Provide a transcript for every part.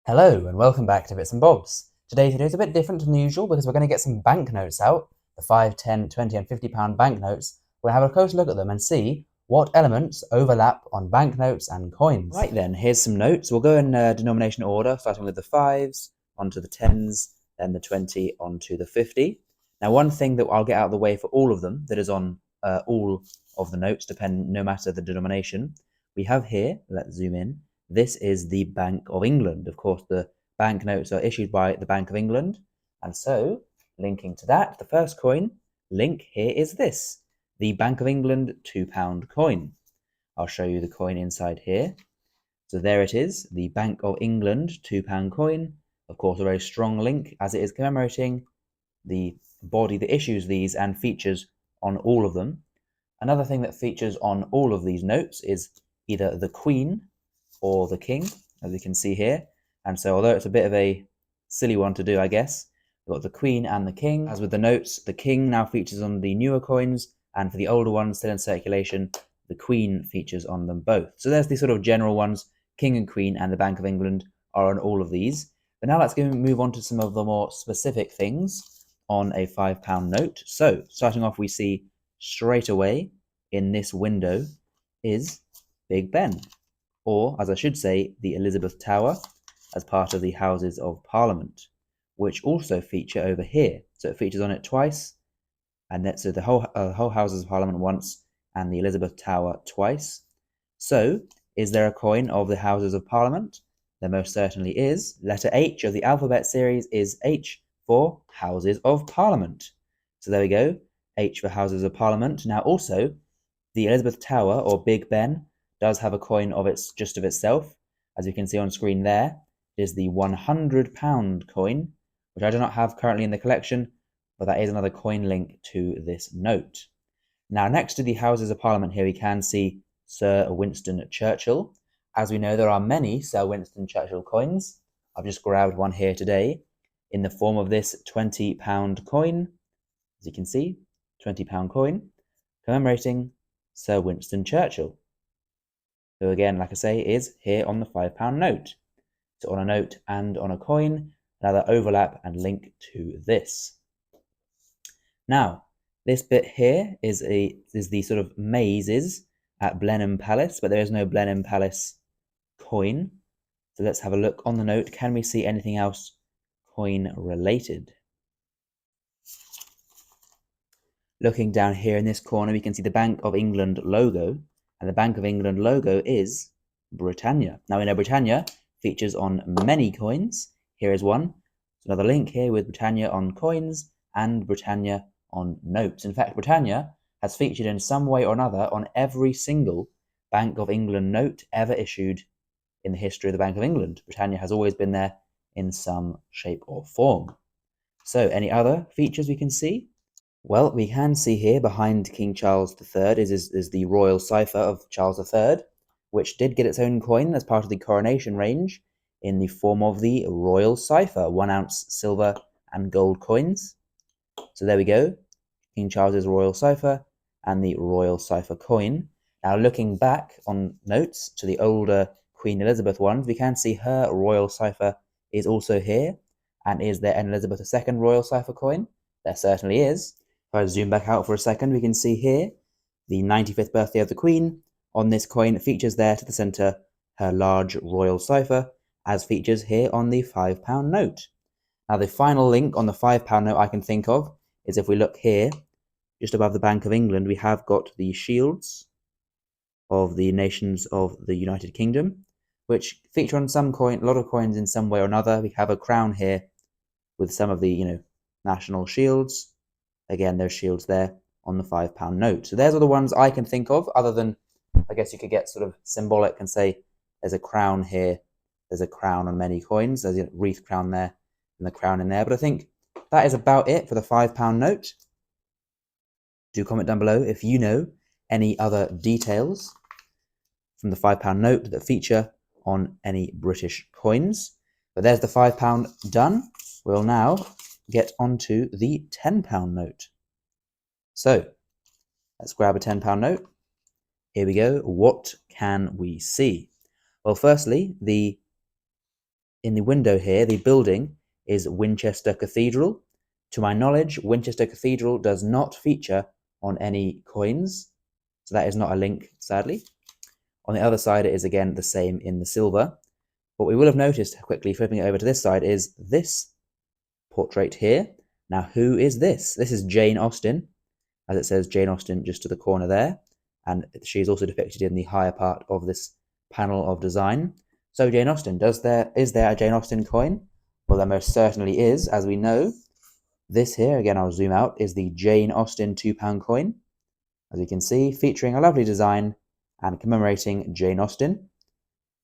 Hello and welcome back to Bits and Bobs. Today's video is a bit different from the usual because we're going to get some banknotes out, the 5, 10, 20 and £50 banknotes. We'll have a close look at them and see what elements overlap on banknotes and coins. Right then, here's some notes. We'll go in denomination order, starting with the 5s, onto the 10s, then the 20, onto the 50. Now one thing that I'll get out of the way for all of them, that is on all of the notes, no matter the denomination, we have here, let's zoom in, this is the Bank of England. Of course, the banknotes are issued by the Bank of England. And so, linking to that, the first coin link here is this, the Bank of England £2 coin. I'll show you the coin inside here. So there it is, the Bank of England £2 coin. Of course, a very strong link as it is commemorating the body that issues these and features on all of them. Another thing that features on all of these notes is either the Queen or the King, as you can see here. And so although it's a bit of a silly one to do, I guess, we've got the Queen and the King. As with the notes, the King now features on the newer coins, and for the older ones still in circulation, the Queen features on them both. So there's the sort of general ones, King and Queen and the Bank of England are on all of these. But now let's move on to some of the more specific things on a £5 note. So starting off, we see straight away in this window is Big Ben, or as I should say, the Elizabeth Tower, as part of the Houses of Parliament, which also feature over here. So it features on it twice, and so the whole Houses of Parliament once, and the Elizabeth Tower twice. So, is there a coin of the Houses of Parliament? There most certainly is. Letter H of the alphabet series is H for Houses of Parliament. So there we go, H for Houses of Parliament. Now also, the Elizabeth Tower, or Big Ben, does have a coin of itself. As you can see on screen there, it is the £100 coin, which I do not have currently in the collection, but that is another coin link to this note. Now, next to the Houses of Parliament here, we can see Sir Winston Churchill. As we know, there are many Sir Winston Churchill coins. I've just grabbed one here today in the form of this £20 coin. As you can see, £20 coin commemorating Sir Winston Churchill, who again, like I say, is here on the £5 note. So on a note and on a coin, another overlap and link to this. Now, this bit here is the sort of mazes at Blenheim Palace, but there is no Blenheim Palace coin. So let's have a look on the note. Can we see anything else coin related? Looking down here in this corner, we can see the Bank of England logo, and the Bank of England logo is Britannia. Now we know Britannia features on many coins. Here is one. It's another link here with Britannia on coins and Britannia on notes. In fact, Britannia has featured in some way or another on every single Bank of England note ever issued in the history of the Bank of England. Britannia has always been there in some shape or form. So any other features we can see? Well, we can see here behind King Charles III is the royal cipher of Charles III, which did get its own coin as part of the coronation range in the form of the royal cipher, 1 ounce silver and gold coins. So there we go, King Charles's royal cipher and the royal cipher coin. Now looking back on notes to the older Queen Elizabeth ones, we can see her royal cipher is also here. And is there an Elizabeth II royal cipher coin? There certainly is. If I zoom back out for a second, we can see here the 95th birthday of the Queen. On this coin features there to the centre her large royal cipher, as features here on the £5 note. Now the final link on the £5 note I can think of is if we look here, just above the Bank of England, we have got the shields of the nations of the United Kingdom, which feature on a lot of coins in some way or another. We have a crown here with some of the, national shields. Again, there's shields there on the £5 note. So those are the ones I can think of, other than, I guess you could get sort of symbolic and say there's a crown here, there's a crown on many coins, there's a wreath crown there, and the crown in there. But I think that is about it for the £5 note. Do comment down below if you know any other details from the £5 note that feature on any British coins. But there's the £5 done. We'll now get onto the £10 note. So let's grab a £10 note. Here we go. What can we see? Well, firstly, the in the window here, the building is Winchester Cathedral. To my knowledge, Winchester Cathedral does not feature on any coins, so that is not a link, sadly. On the other side, it is again the same in the silver. What we will have noticed, quickly flipping it over to this side, is this portrait here. Now, who is this? This is Jane Austen, as it says Jane Austen just to the corner there, and she is also depicted in the higher part of this panel of design. So Jane Austen, is there a Jane Austen coin? Well, there most certainly is, as we know. This here, again I'll zoom out, is the Jane Austen £2 coin, as you can see, featuring a lovely design and commemorating Jane Austen.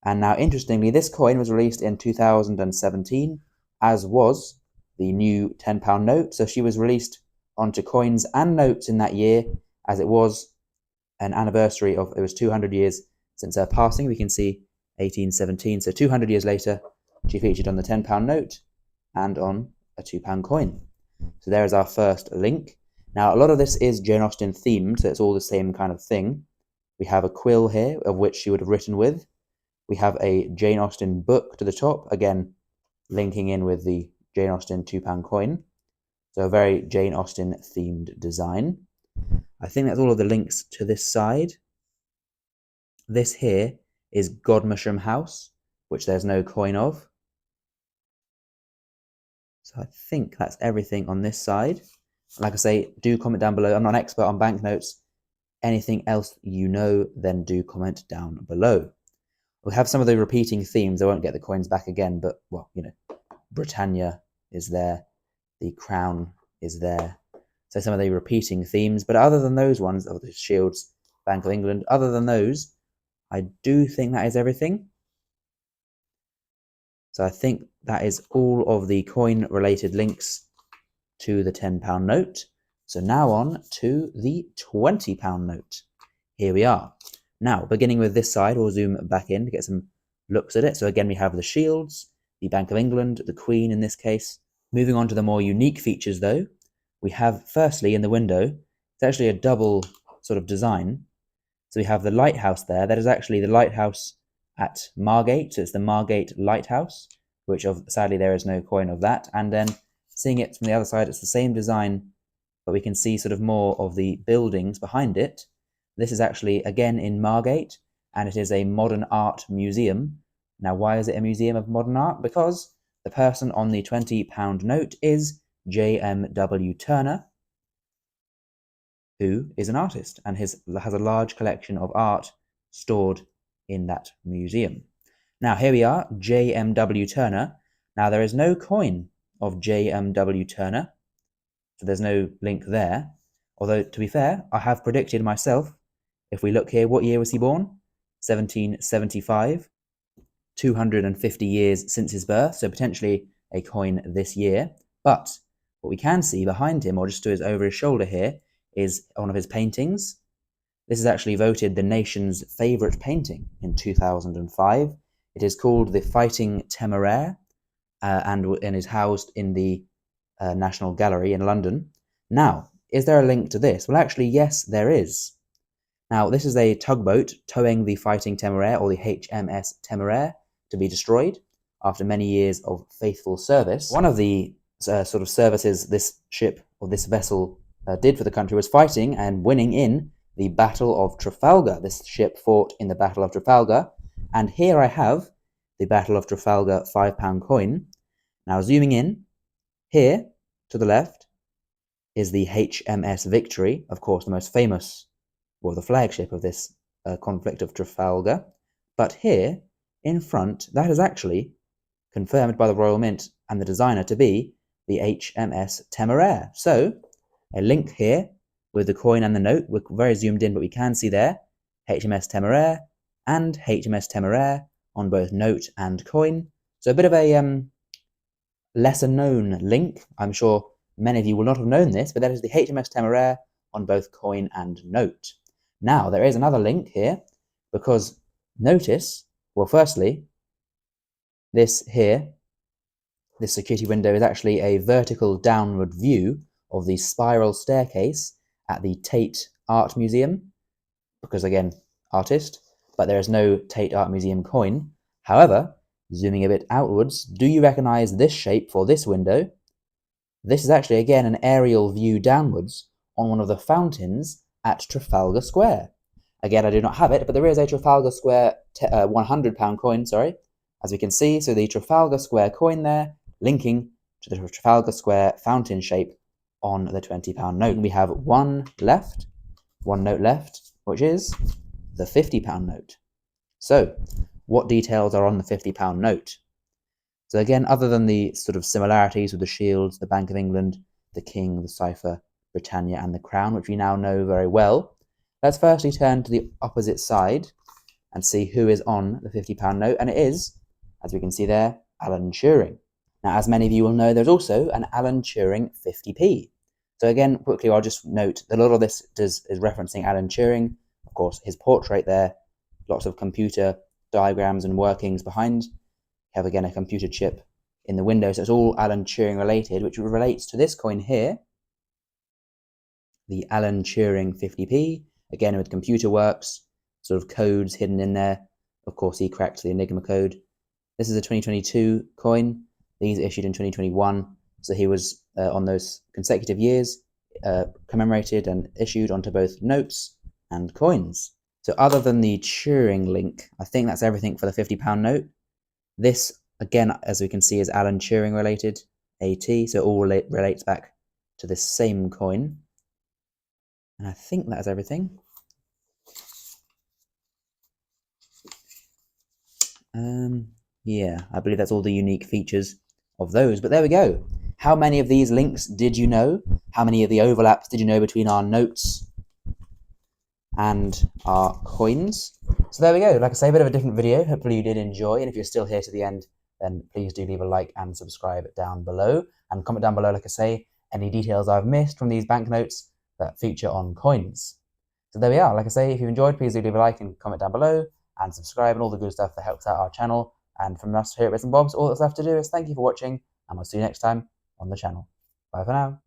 And now, interestingly, this coin was released in 2017, as was the new £10 note. So she was released onto coins and notes in that year, as it was an anniversary of, it was 200 years since her passing. We can see 1817, so 200 years later, she featured on the £10 note and on a £2 coin. So there is our first link. Now, a lot of this is Jane Austen themed, so it's all the same kind of thing. We have a quill here, of which she would have written with. We have a Jane Austen book to the top, again, linking in with the Jane Austen £2 coin. So a very Jane Austen themed design. I think that's all of the links to this side. This here is Godmersham House, which there's no coin of. So I think that's everything on this side. Like I say, do comment down below. I'm not an expert on banknotes. Anything else you know, then do comment down below. We have some of the repeating themes. I won't get the coins back again, but, well, you know, Britannia is there. The crown is there. So some of the repeating themes. But other than those ones, of the Shields, Bank of England, other than those, I do think that is everything. So I think that is all of the coin-related links to the £10 note. So now on to the £20 note. Here we are. Now, beginning with this side, we'll zoom back in to get some looks at it. So again, we have the Shields, the Bank of England, the Queen in this case. Moving on to the more unique features though, we have firstly in the window, it's actually a double sort of design. So we have the lighthouse there. That is actually the lighthouse at Margate. So it's the Margate Lighthouse, which sadly there is no coin of that. And then seeing it from the other side, it's the same design, but we can see sort of more of the buildings behind it. This is actually, again, in Margate, and it is a modern art museum. Now, why is it a museum of modern art? Because the person on the £20 note is J.M.W. Turner, who is an artist and has a large collection of art stored in that museum. Now, here we are, J.M.W. Turner. Now, there is no coin of J.M.W. Turner, so there's no link there. Although, to be fair, I have predicted myself. If we look here, what year was he born? 1775. 250 years since his birth, so potentially a coin this year. But what we can see behind him, or just over his shoulder here, is one of his paintings. This is actually voted the nation's favourite painting in 2005. It is called The Fighting Temeraire, and is housed in the National Gallery in London. Now, is there a link to this? Well, actually, yes, there is. Now, this is a tugboat towing the Fighting Temeraire, or the HMS Temeraire, to be destroyed after many years of faithful service. One of the sort of services this ship, or this vessel, did for the country was fighting and winning in the Battle of Trafalgar. This ship fought in the Battle of Trafalgar, and here I have the Battle of Trafalgar £5 coin. Now, zooming in, here to the left is the HMS Victory, of course, the most famous, well, the flagship of this conflict of Trafalgar. But here, in front, that is actually confirmed by the Royal Mint and the designer to be the HMS Temeraire. So, a link here with the coin and the note. We're very zoomed in, but we can see there HMS Temeraire and HMS Temeraire on both note and coin. So a bit of a lesser known link. I'm sure many of you will not have known this, but that is the HMS Temeraire on both coin and note. Now, there is another link here, because notice, well, firstly, this here, this security window is actually a vertical downward view of the spiral staircase at the Tate Art Museum, because again, artist, but there is no Tate Art Museum coin. However, Zooming a bit outwards, do you recognise this shape for this window? This is actually, again, an aerial view downwards on one of the fountains at Trafalgar Square. Again, I do not have it, but there is a Trafalgar Square £100 coin, as we can see. So the Trafalgar Square coin there, linking to the Trafalgar Square fountain shape on the £20 note. We have one note left, which is the £50 note. So, what details are on the £50 note? So again, other than the sort of similarities with the shields, the Bank of England, the King, the cipher, Britannia, and the Crown, which we now know very well, let's firstly turn to the opposite side and see who is on the £50 note, and it is, as we can see there, Alan Turing. Now, as many of you will know, there's also an Alan Turing 50p. So again, quickly, I'll just note that a lot of this is referencing Alan Turing. Of course, his portrait there, lots of computer diagrams and workings behind. You have, again, a computer chip in the window, so it's all Alan Turing related, which relates to this coin here, the Alan Turing 50p, again with computer works, sort of codes hidden in there. Of course, he cracked the Enigma code. This is a 2022 coin. These are issued in 2021, so he was on those consecutive years commemorated and issued onto both notes and coins. So other than the Turing link, I think that's everything for the £50 note. This, again, as we can see, is Alan Turing related, AT, so it all relates back to this same coin. And I think that's everything. Yeah, I believe that's all the unique features of those. But there we go. How many of these links did you know? How many of the overlaps did you know between our notes and our coins? So there we go. Like I say, a bit of a different video. Hopefully you did enjoy. And if you're still here to the end, then please do leave a like and subscribe down below. And comment down below, like I say, any details I've missed from these banknotes that feature on coins. So there we are. Like I say, if you enjoyed, please do leave a like and comment down below and subscribe and all the good stuff that helps out our channel. And from us here at Bits and Bobs, all that's left to do is thank you for watching, and we'll see you next time on the channel. Bye for now.